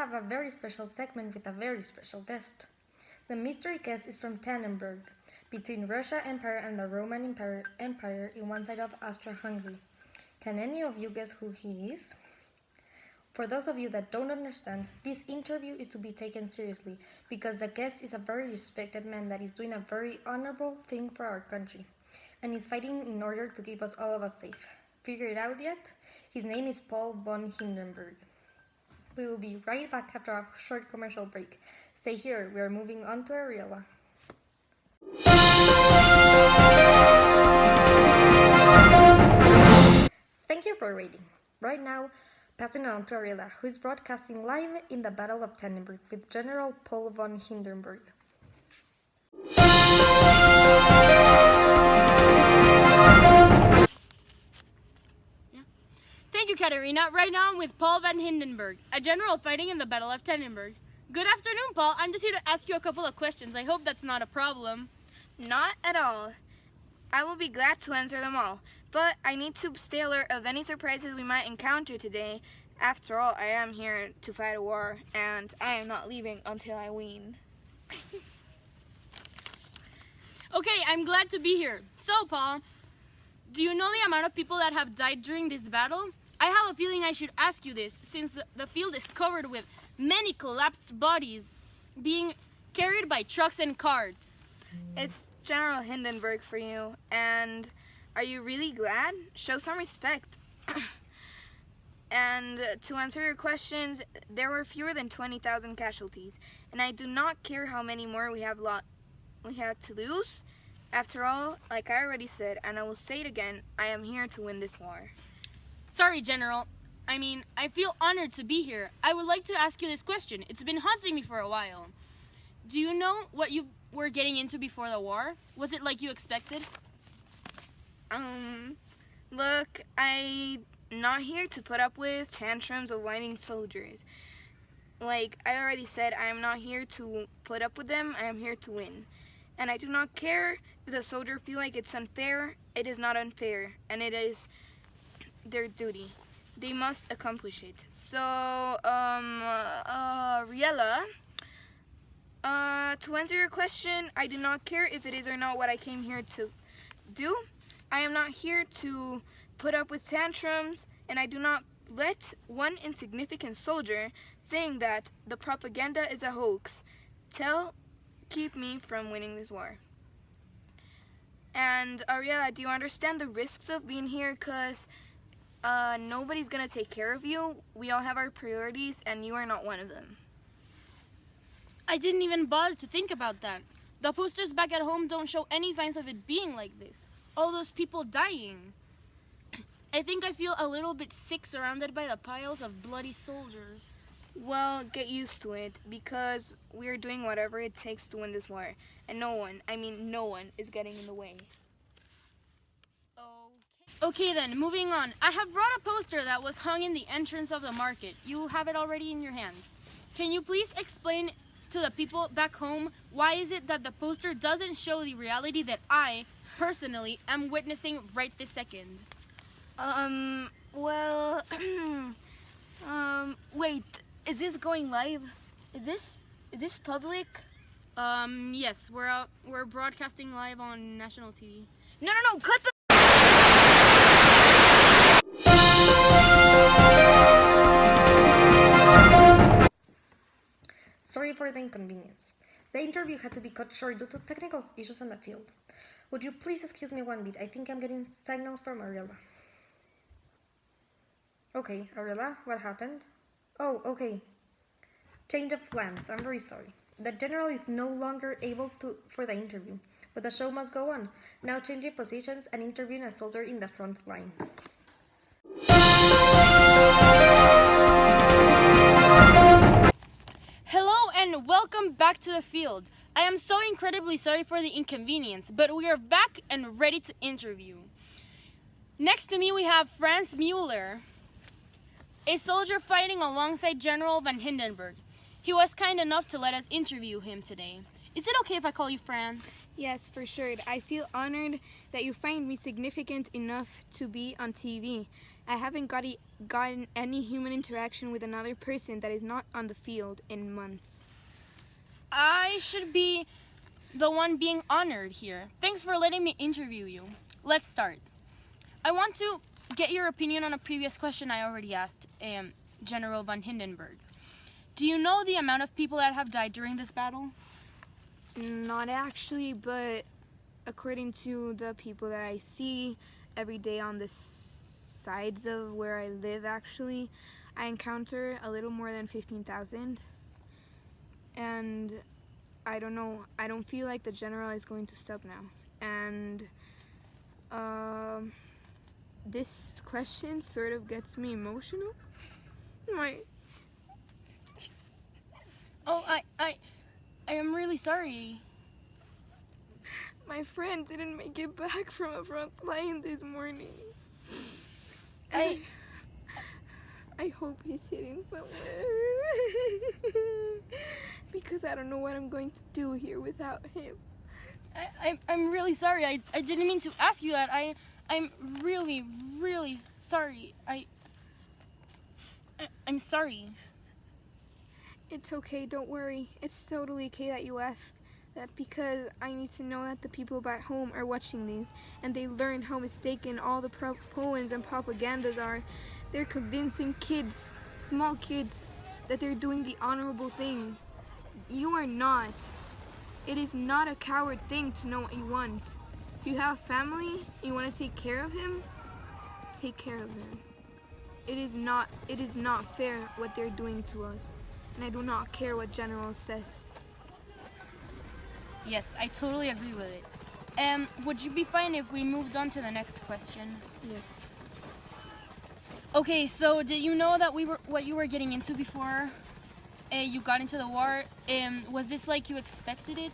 have a very special segment with a very special guest. The mystery guest is from Tannenberg, between Russia Empire and the Roman Empire in one side of Austria-Hungary. Can any of you guess who he is? For those of you that don't understand, this interview is to be taken seriously because the guest is a very respected man that is doing a very honorable thing for our country and is fighting in order to keep us all of us safe. Figure it out yet? His name is Paul von Hindenburg. We will be right back after a short commercial break. Stay here, we are moving on to Ariella. Thank you for waiting. Right now, passing on to Ariella, who is broadcasting live in the Battle of Tannenberg with General Paul von Hindenburg. Thank you, Katerina. Right now I'm with Paul von Hindenburg, a general fighting in the Battle of Tannenberg. Good afternoon, Paul. I'm just here to ask you a couple of questions. I hope that's not a problem. Not at all. I will be glad to answer them all, but I need to stay alert of any surprises we might encounter today. After all, I am here to fight a war, and I am not leaving until I win. Okay, I'm glad to be here. So, Paul, do you know the amount of people that have died during this battle? I have a feeling I should ask you this, since the field is covered with many collapsed bodies being carried by trucks and carts. It's General Hindenburg for you, and are you really glad? Show some respect. And to answer your questions, there were fewer than 20,000 casualties, and I do not care how many more we had to lose. After all, like I already said, and I will say it again, I am here to win this war. Sorry, General. I feel honored to be here. I would like to ask you this question. It's been haunting me for a while. Do you know what you were getting into before the war? Was it like you expected? Look, I'm not here to put up with tantrums of whining soldiers. Like I already said, I am not here to put up with them. I am here to win. And I do not care if the soldier feel like it's unfair. It is not unfair, and it is their duty. They must accomplish it. So, Riella, to answer your question, I do not care if it is or not what I came here to do. I am not here to put up with tantrums, and I do not let one insignificant soldier saying that the propaganda is a hoax keep me from winning this war. And Ariella, do you understand the risks of being here? Because nobody's gonna take care of you. We all have our priorities, and you are not one of them. I didn't even bother to think about that. The posters back at home don't show any signs of it being like this. All those people dying. I think I feel a little bit sick surrounded by the piles of bloody soldiers. Well, get used to it, because we are doing whatever it takes to win this war. And no one is getting in the way. Okay then, moving on. I have brought a poster that was hung in the entrance of the market. You have it already in your hand. Can you please explain to the people back home why is it that the poster doesn't show the reality that I, personally, am witnessing right this second? Well, wait, is this going live? Is this public? Yes, we're broadcasting live on national TV. No, cut the... Sorry for the inconvenience. The interview had to be cut short due to technical issues on the field. Would you please excuse me one bit? I think I'm getting signals from Ariella. Okay, Ariella, what happened? Oh, okay. Change of plans. I'm very sorry. The general is no longer able for the interview, but the show must go on. Now changing positions and interviewing a soldier in the front line. Hello and welcome back to the field. I am so incredibly sorry for the inconvenience, but we are back and ready to interview. Next to me we have Franz Müller, a soldier fighting alongside General von Hindenburg. He was kind enough to let us interview him today. Is it okay if I call you Franz? Yes, for sure. I feel honored that you find me significant enough to be on TV. I haven't gotten any human interaction with another person that is not on the field in months. I should be the one being honored here. Thanks for letting me interview you. Let's start. I want to get your opinion on a previous question I already asked General von Hindenburg. Do you know the amount of people that have died during this battle? Not actually, but according to the people that I see every day on the sides of where I live, actually, I encounter a little more than 15,000. And I don't know, I don't feel like the general is going to stop now. And this question sort of gets me emotional. Oh, I am really sorry. My friend didn't make it back from a front line this morning. I hope he's hitting somewhere. Because I don't know what I'm going to do here without him. I'm really sorry. I didn't mean to ask you that. I'm really, really sorry. I'm sorry. It's okay, don't worry. It's totally okay that you asked that, because I need to know that the people back home are watching these and they learn how mistaken all the poems and propagandas are. They're convincing kids, small kids, that they're doing the honorable thing. You are not. It is not a coward thing to know what you want. If you have family, you want to take care of him, take care of them. It is not fair what they're doing to us. And I do not care what General says. Yes, I totally agree with it. Would you be fine if we moved on to the next question? Yes. Okay, so did you know that what you were getting into before you got into the war? Was this like you expected it?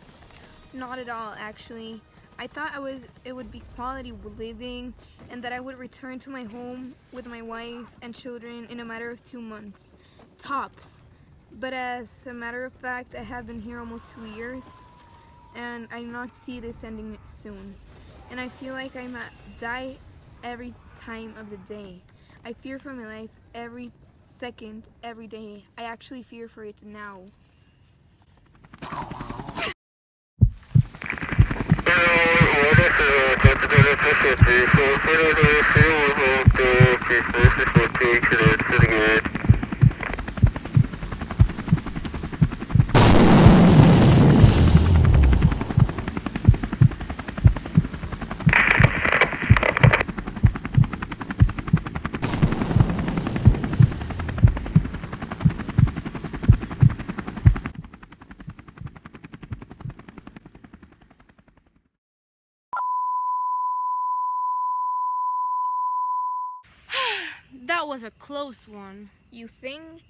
Not at all, actually. I thought it would be quality living and that I would return to my home with my wife and children in a matter of 2 months. Tops. But as a matter of fact, I have been here almost 2 years, and I not see this ending soon. And I feel like I might die every time of the day. I fear for my life every second, every day. I actually fear for it now. That was a close one. You think?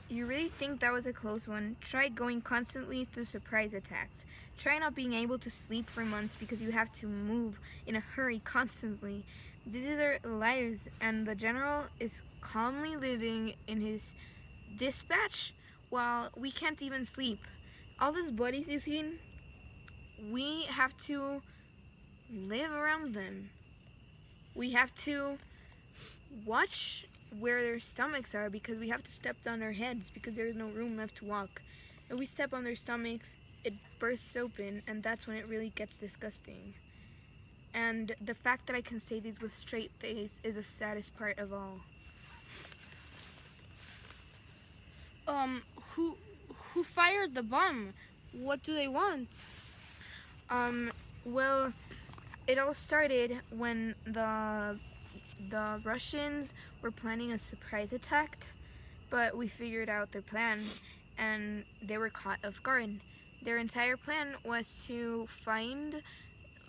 You really think that was a close one? Try going constantly through surprise attacks. Try not being able to sleep for months because you have to move in a hurry constantly. These are liars, and the general is calmly living in his dispatch while we can't even sleep. All these bodies you've seen, we have to live around them. We have to watch where their stomachs are because we have to step on their heads because there is no room left to walk. If we step on their stomachs, it bursts open, and that's when it really gets disgusting. And the fact that I can say these with straight face is the saddest part of all. Who fired the bomb? What do they want? Well, it all started when the Russians were planning a surprise attack, but we figured out their plan and they were caught off guard. Their entire plan was to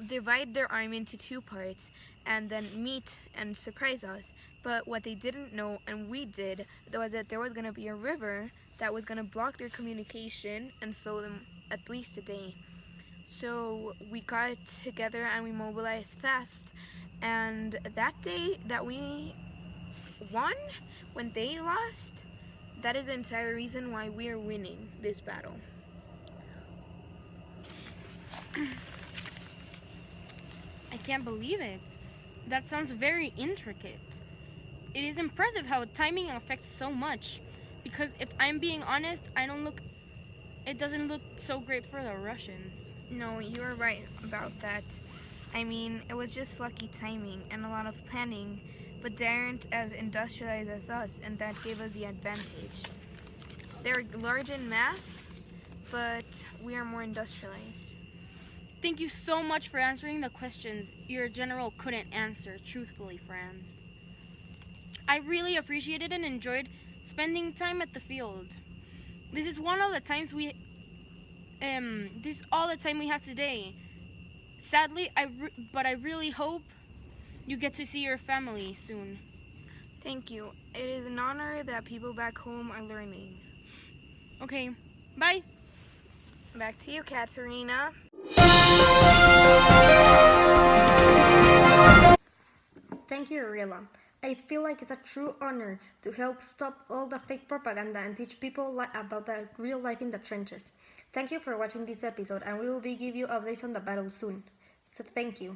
divide their army into 2 parts and then meet and surprise us. But what they didn't know, and we did, was that there was going to be a river that was going to block their communication and slow them at least a day. So we got together and we mobilized fast. And that day that we won, when they lost, that is the entire reason why we are winning this battle. I can't believe it. That sounds very intricate. It is impressive how timing affects so much. Because if I'm being honest, it doesn't look so great for the Russians. No, you are right about that. I mean, it was just lucky timing and a lot of planning, but they aren't as industrialized as us, and that gave us the advantage. They're large in mass, but we are more industrialized. Thank you so much for answering the questions your general couldn't answer, truthfully, Franz. I really appreciated and enjoyed spending time at the field. This is all the time we have today. Sadly, but I really hope you get to see your family soon. Thank you. It is an honor that people back home are learning. Okay, bye. Back to you, Katerina. Thank you, Ariela. I feel like it's a true honor to help stop all the fake propaganda and teach people about the real life in the trenches. Thank you for watching this episode, and we will give you updates on the battle soon. So thank you.